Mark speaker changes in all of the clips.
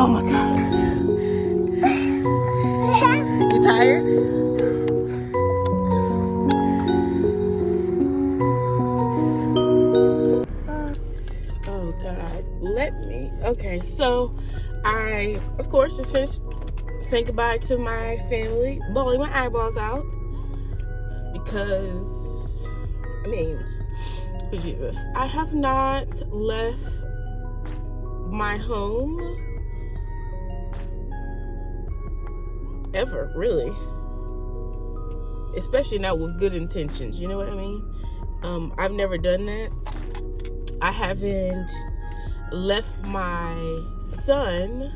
Speaker 1: Oh my God. You tired? Oh God, okay, so I, of course, just finished saying goodbye to my family, bawling my eyeballs out, because, I mean, Jesus, I have not left my home ever, really, especially not with good intentions, you know what I mean? I've never done that. I haven't left my son,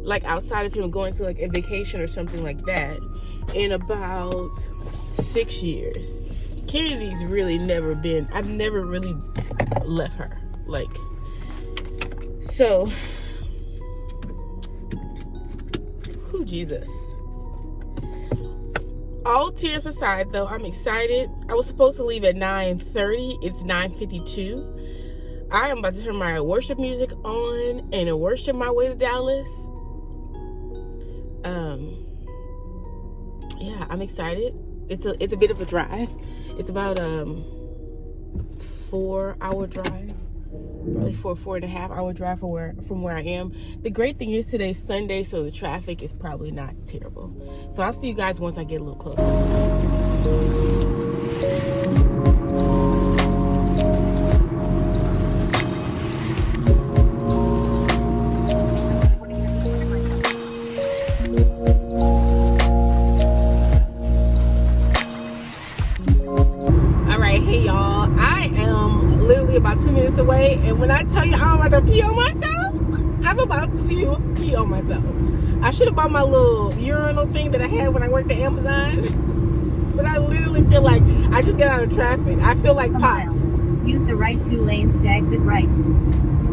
Speaker 1: like, outside of him going to like a vacation or something like that, in about 6 years. Kennedy's really never been, I've never really left her, like, so, whew, Jesus. All tears aside, though, I'm excited. I was supposed to leave at 9:30. It's 9:52. I am about to turn my worship music on and worship my way to Dallas. Yeah, I'm excited. It's a bit of a drive. It's about 4-hour drive. Probably 4.5 hour drive from where I am. The great thing is today's Sunday, so the traffic is probably not terrible. So I'll see you guys once I get a little closer. About 2 minutes away, and when I tell you I'm about to pee on myself, I'm about to pee on myself. I should have bought my little urinal thing that I had when I worked at Amazon, but I literally feel like I just got out of traffic. I feel like Pops.
Speaker 2: Use the right 2 lanes to exit right.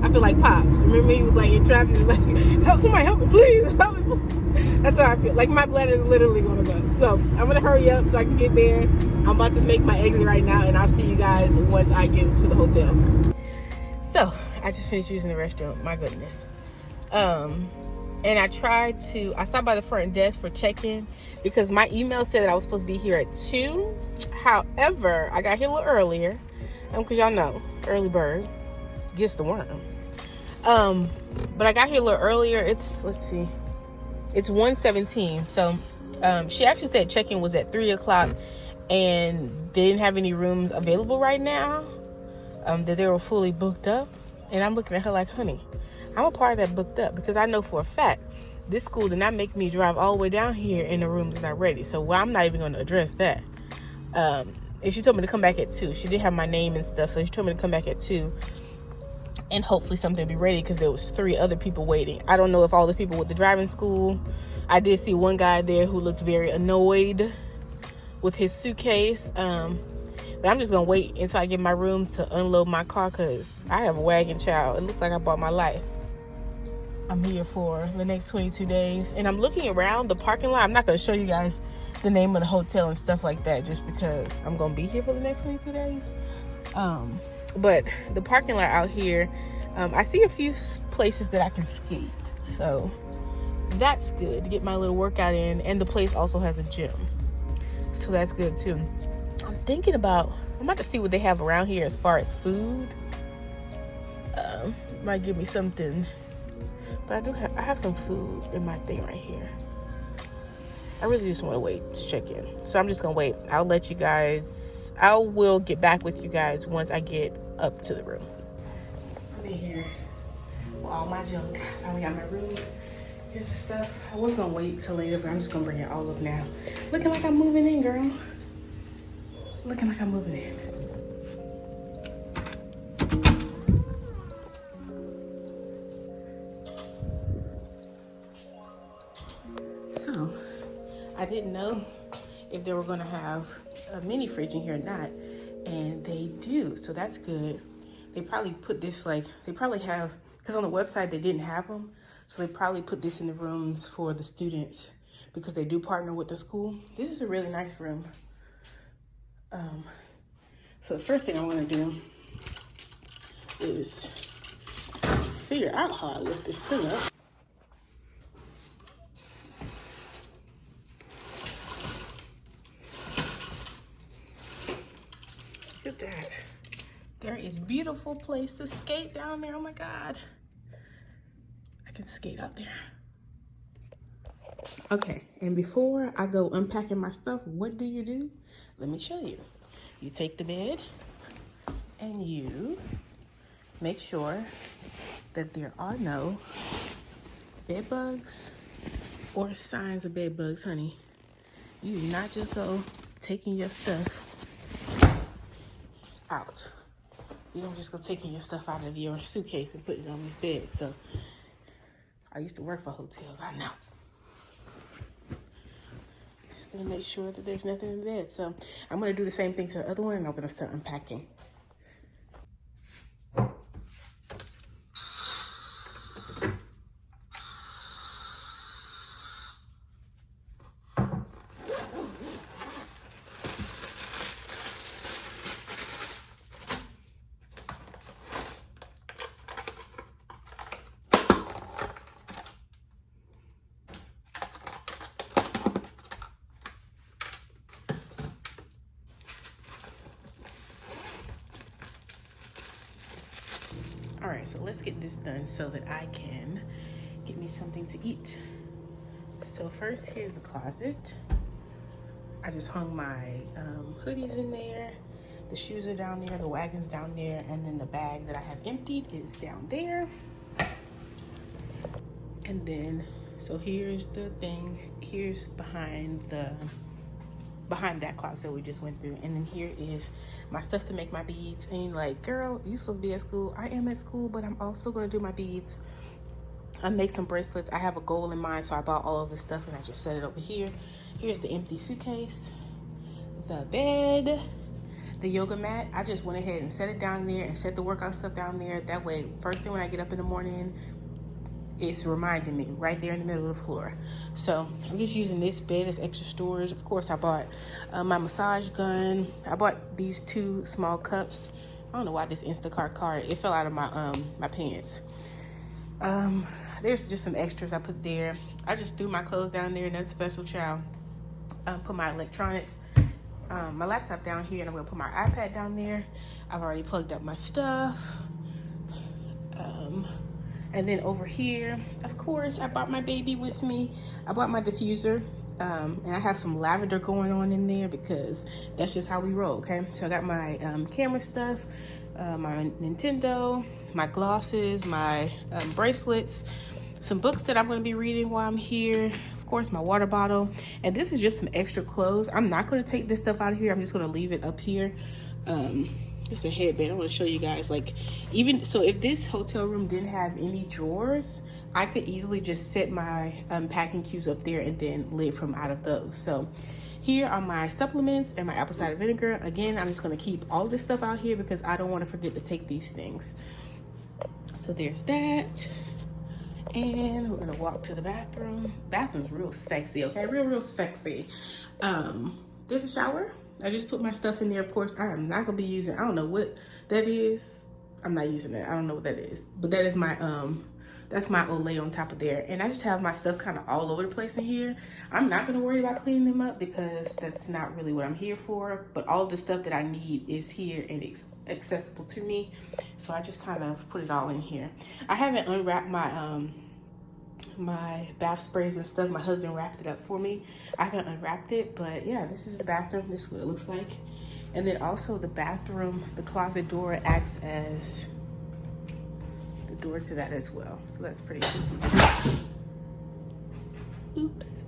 Speaker 1: I feel like Pops. Remember, he was like in traffic, he was like, help, somebody help me, please, help me, please. That's how I feel. Like my bladder is literally gonna go. So I'm gonna hurry up so I can get there. I'm about to make my exit right now, and I'll see you guys once I get to the hotel. So I just finished using the restroom. My goodness. And I stopped by the front desk for check-in because my email said that I was supposed to be here at 2. However, I got here a little earlier, because y'all know, early bird gets the worm. But I got here a little earlier. It's 1:17. So she actually said check-in was at 3 o'clock and they didn't have any rooms available right now, that they were fully booked up. And I'm looking at her like, honey, I'm a part of that booked up, because I know for a fact this school did not make me drive all the way down here and the room's not ready. So I'm not even going to address that. And she told me to come back at 2. She did have my name and stuff, so she told me to come back at 2. And hopefully something will be ready, because there was 3 other people waiting. I don't know if all the people with the driving school. I did see one guy there who looked very annoyed with his suitcase. But I'm just gonna wait until I get my room to unload my car, because I have a wagon, child. It looks like I bought my life. I'm here for the next 22 days, and I'm looking around the parking lot. I'm not gonna show you guys the name of the hotel and stuff like that, just because I'm gonna be here for the next 22 days. But the parking lot out here, I see a few places that I can skate, so that's good to get my little workout in. And the place also has a gym, so that's good too. I'm about to see what they have around here as far as food. Might give me something, but I have some food in my thing right here. I really just want to wait to check in, so I'm just gonna wait. I will get back with you guys once I get up to the room. I'm in here with all my junk. I finally got my room. Here's the stuff. I was gonna wait till later, but I'm just gonna bring it all up now. Looking like I'm moving in, girl. Looking like I'm moving in. So, I didn't know if they were gonna have a mini fridge in here or not, and they do, so that's good. They probably put this, they probably have, because on the website they didn't have them, so they probably put this in the rooms for the students, because they do partner with the school. This is a really nice room. So the first thing I'm gonna do is figure out how I lift this thing up. Look at that. There is beautiful place to skate down there. Oh my God. I can skate out there. Okay, and before I go unpacking my stuff, what do? Let me show you. You take the bed and you make sure that there are no bed bugs or signs of bed bugs, honey. You do not just go taking your stuff out. You don't just go taking your stuff out of your suitcase and putting it on these beds. So I used to work for hotels, I know. Just gonna make sure that there's nothing in the bed. So I'm gonna do the same thing to the other one, and I'm gonna start unpacking. All right, so let's get this done so that I can get me something to eat. So first, here's the closet. I just hung my hoodies in there. The shoes are down there, the wagon's down there, and then the bag that I have emptied is down there. And then, so here's the thing. Here's behind that closet we just went through, and then here is my stuff to make my beads. And you're like, girl, you supposed to be at school. I am at school, but I'm also gonna do my beads. I make some bracelets. I have a goal in mind, so I bought all of this stuff and I just set it over here. Here's the empty suitcase, the bed, the yoga mat. I just went ahead and set it down there and set the workout stuff down there. That way, first thing when I get up in the morning, it's reminding me right there in the middle of the floor. So I'm just using this bed as extra storage. Of course, I bought my massage gun. I bought these 2 small cups. I don't know why this Instacart card, it fell out of my my pants. There's just some extras I put there. I just threw my clothes down there, nothing special, child. Put my electronics, my laptop down here, and I'm gonna put my iPad down there. I've already plugged up my stuff. And then over here, of course, I brought my baby with me. I brought my diffuser, and I have some lavender going on in there because that's just how we roll, okay? So I got my camera stuff, my Nintendo, my glosses, my bracelets, some books that I'm gonna be reading while I'm here, of course, my water bottle, and this is just some extra clothes. I'm not gonna take this stuff out of here. I'm just gonna leave it up here. It's a headband. I want to show you guys, like, even so, if this hotel room didn't have any drawers, I could easily just set my packing cubes up there and then live from out of those. So here are my supplements and my apple cider vinegar. Again, I'm just going to keep all this stuff out here because I don't want to forget to take these things. So there's that. And we're going to walk to the bathroom. Bathroom's real sexy, okay? Real sexy. There's a shower. I just put my stuff in there. Of course, I am not gonna be using, I don't know what that is. I'm not using it. I don't know what that is. But that is my, that's my Olay on top of there. And I just have my stuff kind of all over the place in here. I'm not gonna worry about cleaning them up because that's not really what I'm here for. But all of the stuff that I need is here and accessible to me. So I just kind of put it all in here. I haven't unwrapped my, my bath sprays and stuff. My husband wrapped it up for me. I haven't unwrapped it, but yeah, this is the bathroom. This is what it looks like. And then also the bathroom, the closet door acts as the door to that as well. So that's pretty cool. Oops.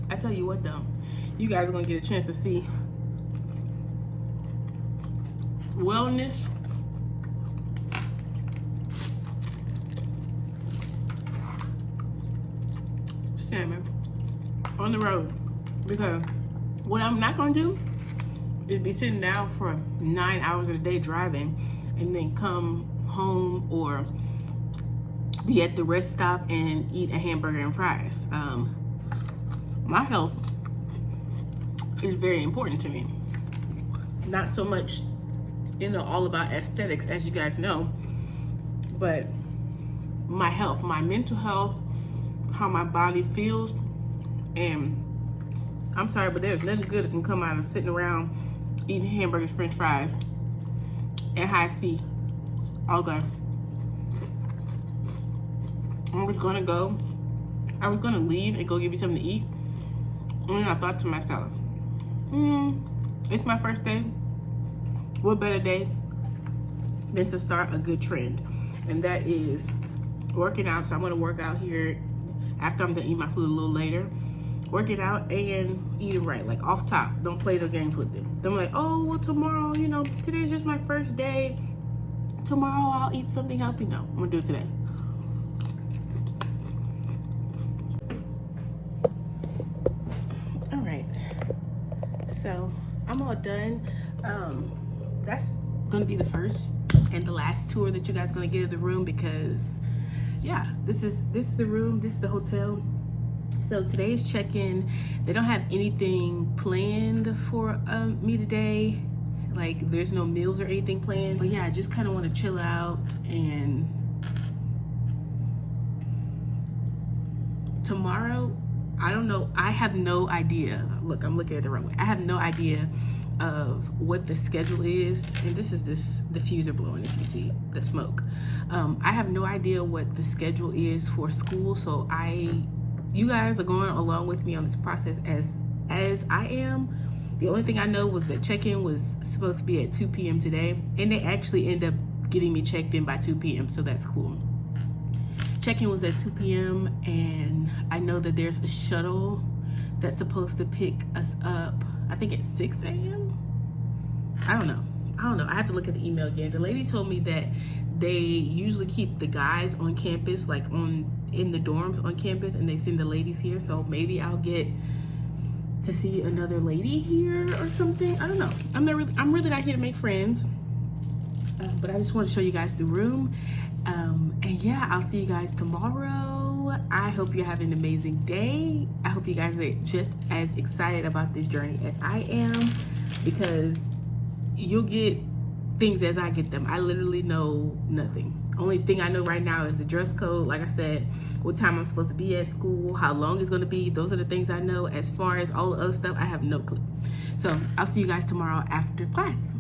Speaker 1: I tell you what though, you guys are gonna get a chance to see wellness salmon on the road, because what I'm not gonna do is be sitting down for 9 hours of the day driving and then come home or be at the rest stop and eat a hamburger and fries. My health is very important to me. Not so much, all about aesthetics, as you guys know, but my health, my mental health, how my body feels. And I'm sorry, but there's nothing good that can come out of sitting around eating hamburgers, french fries, and high C all day. I was gonna leave and go get me something to eat. And then I thought to myself, it's my first day. What better day than to start a good trend? And that is working out. So I'm gonna work out here after I'm done eating my food a little later. Working out and eating right, like off top. Don't play the games with it. Don't be like, oh, well, tomorrow, today's just my first day. Tomorrow I'll eat something healthy. No, I'm gonna do it today. All right, so I'm all done. That's gonna be the first and the last tour that you guys are gonna get of the room, because yeah, this is the room, this is the hotel. So today's check-in, they don't have anything planned for me today. Like, there's no meals or anything planned. But yeah, I just kind of want to chill out. And tomorrow, I don't know. I have no idea. Look, I'm looking at the wrong way. I have no idea of what the schedule is. And this is this diffuser blowing, if you see the smoke. I have no idea what the schedule is for school. So you guys are going along with me on this process as I am. The only thing I know was that check-in was supposed to be at 2 p.m. today, and they actually end up getting me checked in by 2 p.m., so that's cool. Check-in was at 2 p.m., and I know that there's a shuttle that's supposed to pick us up, I think at 6 a.m.? I don't know. I have to look at the email again. The lady told me that they usually keep the guys on campus, like in the dorms on campus, and they send the ladies here. So maybe I'll get to see another lady here or something. I don't know. I'm really not here to make friends, but I just want to show you guys the room. And yeah, I'll see you guys tomorrow. I hope you're having an amazing day. I hope you guys are just as excited about this journey as I am, because you'll get things as I get them. I literally know nothing. Only thing I know right now is the dress code. Like I said, what time I'm supposed to be at school, how long it's going to be. Those are the things I know. As far as all the other stuff, I have no clue. So I'll see you guys tomorrow after class.